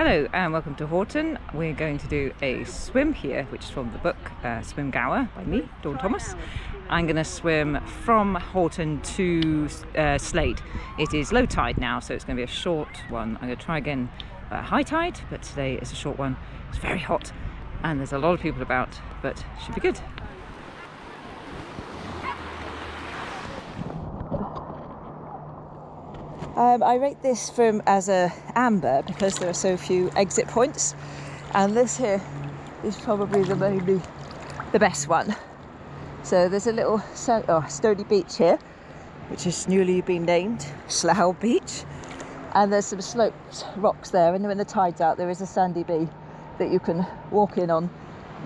Hello and welcome to Horton. We're going to do a swim here, which is from the book Swim Gower by me, Dawn Thomas. I'm going to swim from Horton to Slade. It is low tide now, so it's going to be a short one. I'm going to try again high tide, but today it's a short one. It's very hot and there's a lot of people about, but should be good. I rate this swim as a amber because there are so few exit points, and this here is probably the best one. So there's a little stony beach here, which is newly been named Slade Beach, and there's some sloped rocks there, and when the tide's out there is a sandy bay that you can walk in on.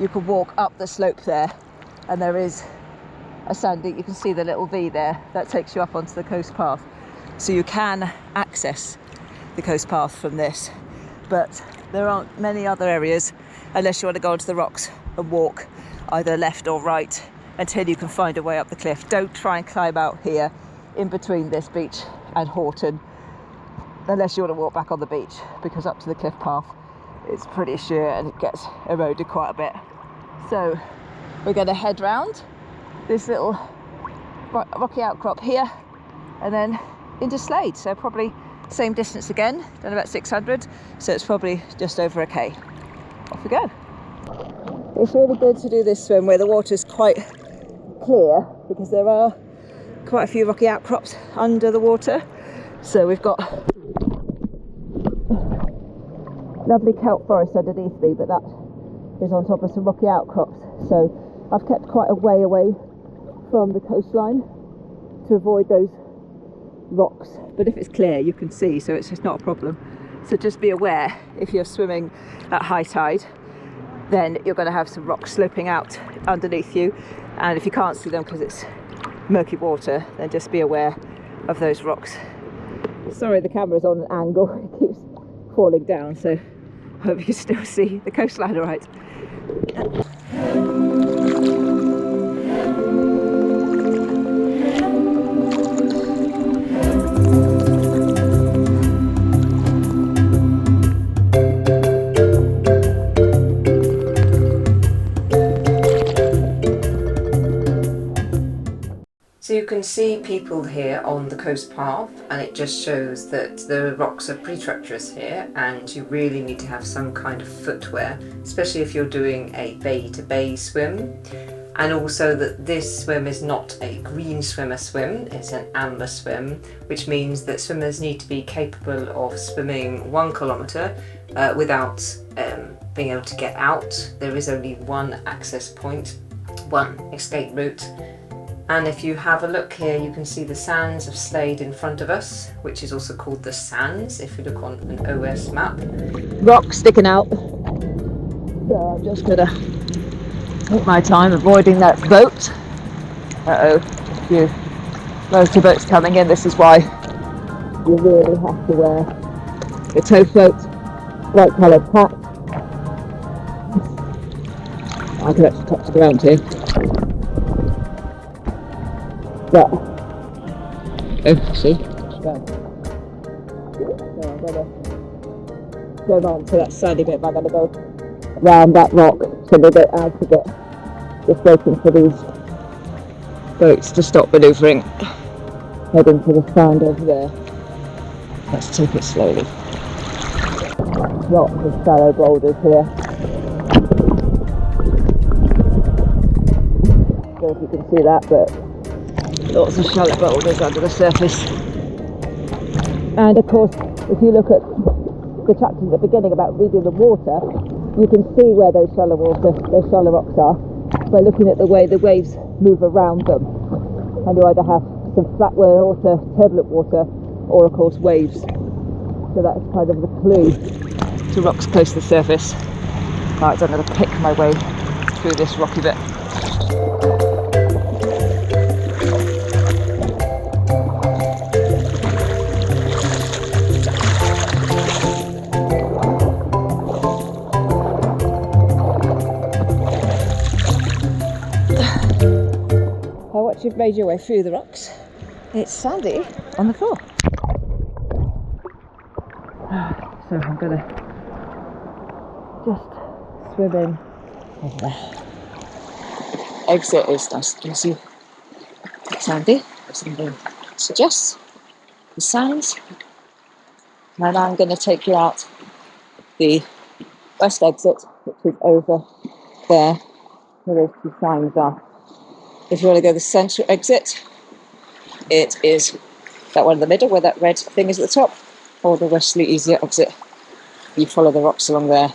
You can walk up the slope there, and there is a sandy, you can see the little V there, that takes you up onto the coast path. So you can access the coast path from this, but there aren't many other areas unless you want to go onto the rocks and walk either left or right until you can find a way up the cliff. Don't try and climb out here in between this beach and Horton unless you want to walk back on the beach, because up to the cliff path it's pretty sheer and it gets eroded quite a bit. So we're going to head round this little rocky outcrop here and then into Slade, so probably same distance again, done about 600, so it's probably just over a K. Off we go. It's really good to do this swim where the water's quite clear, because there are quite a few rocky outcrops under the water. So we've got lovely kelp forest underneath me, but that is on top of some rocky outcrops, so I've kept quite a way away from the coastline to avoid those rocks, but if it's clear you can see, so it's just not a problem. So just be aware, if you're swimming at high tide, then you're going to have some rocks sloping out underneath you, and if you can't see them because it's murky water, then just be aware of those rocks. Sorry, the camera's on an angle, it keeps falling down, so I hope you can still see the coastline all right. So you can see people here on the coast path, and it just shows that the rocks are pretty treacherous here, and you really need to have some kind of footwear, especially if you're doing a bay to bay swim. And also that this swim is not a green swimmer swim, it's an amber swim, which means that swimmers need to be capable of swimming 1 kilometre without being able to get out. There is only one access point, one escape route. And if you have a look here, you can see the sands of Slade in front of us, which is also called the Sands if you look on an OS map. Rocks sticking out. So I'm just going to take my time avoiding that boat. Uh-oh, a few motorboats coming in. This is why you really have to wear a tow float, bright coloured hat. I can actually touch the ground here. But, oh, see? So I'm going to go on to that sandy bit, I'm going to go round that rock so we get out of it. Just waiting for these boats to stop manoeuvring. Heading to the sand over there. Let's take it slowly. Lots of shallow boulders here. I don't know if you can see that, but lots of shallow boulders under the surface. And of course, if you look at the chapter at the beginning about reading the water, you can see where those shallow rocks are by looking at the way the waves move around them. And you either have some flat water, turbulent water, or of course waves. So that's kind of the clue to rocks close to the surface. Right, so I'm going to pick my way through this rocky bit. Once you've made your way through the rocks, it's sandy on the floor. So I'm going to just swim in over there. Exit is nice and easy, sandy, as somebody suggests. The sands. And I'm going to take you out the west exit, which is over there, where those two signs are. If you want to go the central exit, it is that one in the middle where that red thing is at the top, or the westerly easier exit. You follow the rocks along there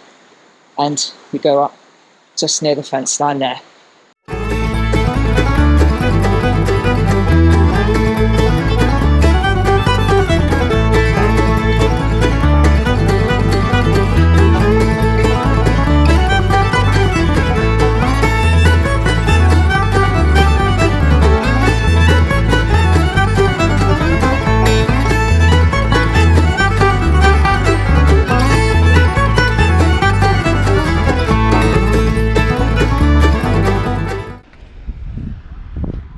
and you go up just near the fence line there.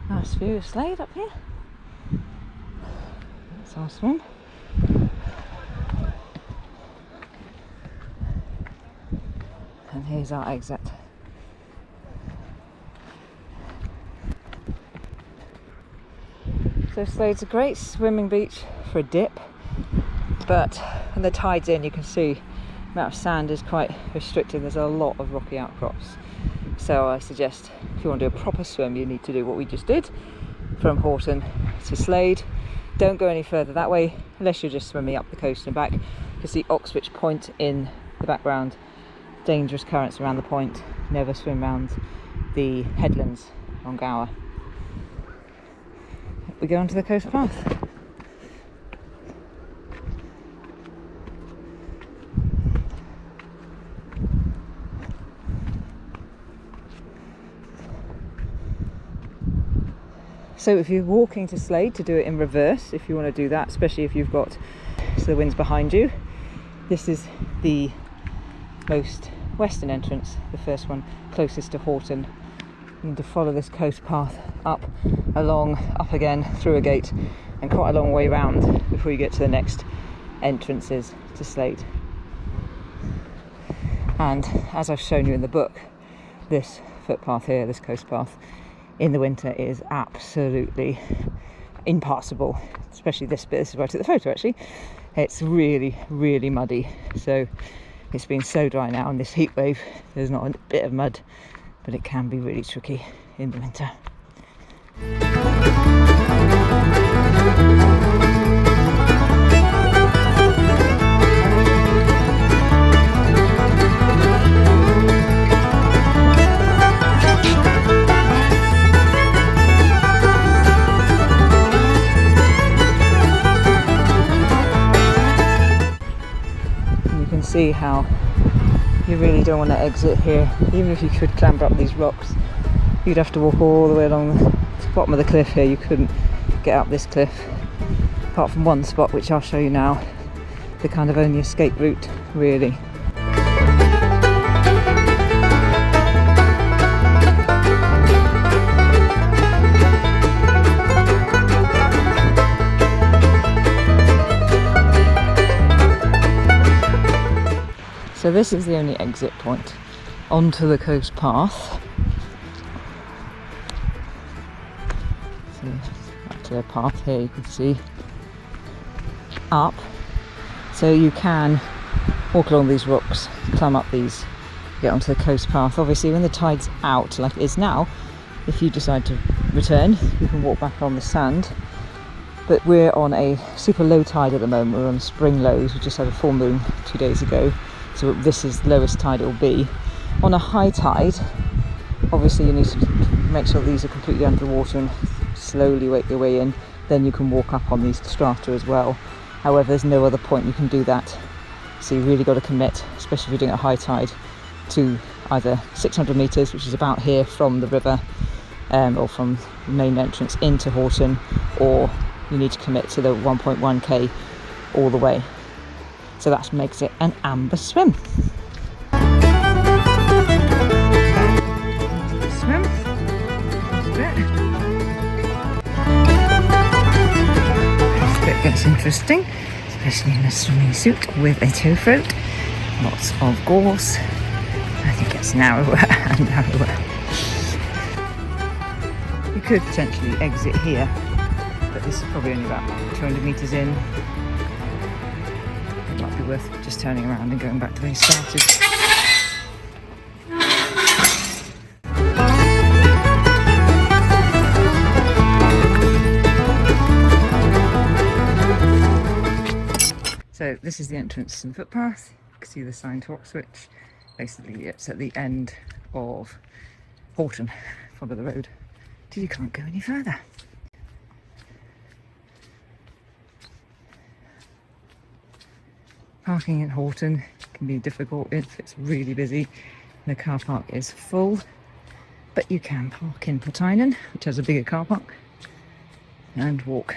Nice view of Slade up here. That's our swim. And here's our exit. So Slade's a great swimming beach for a dip, but when the tide's in, you can see the amount of sand is quite restricted. There's a lot of rocky outcrops. So I suggest if you want to do a proper swim, you need to do what we just did from Horton to Slade. Don't go any further that way unless you're just swimming up the coast and back. You can see Oxwich Point in the background. Dangerous currents around the point. Never swim round the headlands on Gower. We go onto the coast path. So if you're walking to Slade, to do it in reverse, if you want to do that, especially if you've got the winds behind you, this is the most western entrance, the first one closest to Horton. You need to follow this coast path up, along, up again, through a gate, and quite a long way round before you get to the next entrances to Slade. And as I've shown you in the book, this footpath here, this coast path, in the winter is absolutely impassable, especially this bit. This is where I took the photo actually. It's really, really muddy. So it's been so dry now in this heat wave, there's not a bit of mud, but it can be really tricky in the winter. See how you really don't want to exit here. Even if you could clamber up these rocks, you'd have to walk all the way along the bottom of the cliff here. You couldn't get up this cliff, apart from one spot which I'll show you now, the kind of only escape route really. So this is the only exit point onto the coast path. So back to the path here, you can see up. So you can walk along these rocks, climb up these, get onto the coast path. Obviously when the tide's out, like it is now, if you decide to return, you can walk back on the sand. But we're on a super low tide at the moment. We're on spring lows. We just had a full moon 2 days ago. So this is the lowest tide it will be. On a high tide, obviously you need to make sure these are completely under the water and slowly work your way in. Then you can walk up on these strata as well. However, there's no other point you can do that. So you really got to commit, especially if you're doing a high tide, to either 600 metres, which is about here from the river, or from the main entrance into Horton, or you need to commit to the 1.1k all the way. So that makes it an amber swim. Swim. This bit gets interesting, especially in a swimming suit with a tow float. Lots of gorse. I think it's narrower and narrower. You could potentially exit here, but this is probably only about 200 metres in. It might be worth just turning around and going back to where you started. So this is the entrance to the footpath. You can see the sign to Oxwich. Basically it's at the end of Horton. Follow the road till you can't go any further. Parking in Horton can be difficult if it's really busy and the car park is full, but you can park in Pitton, which has a bigger car park, and walk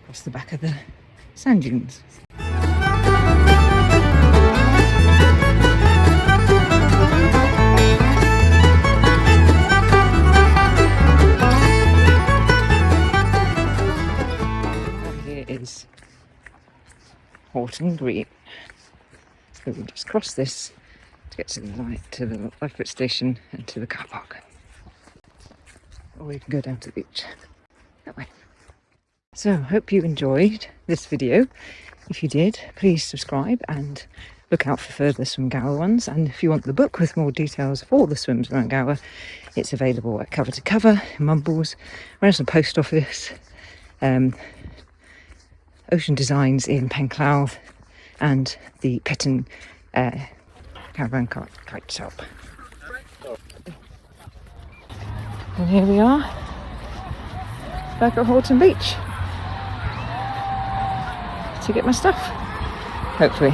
across the back of the sand dunes. Is Horton Green. So we just cross this to get to the lifeboat station and to the car park. Or you can go down to the beach that way. So I hope you enjoyed this video. If you did, please subscribe and look out for further Swim Gower ones. And if you want the book with more details of all the swims around Gower, it's available at Cover to Cover in Mumbles, Reynoldston Post Office, Ocean Designs in Penclawdd, and the Pitton Caravan kite shop. And here we are, back at Horton Beach to get my stuff, hopefully.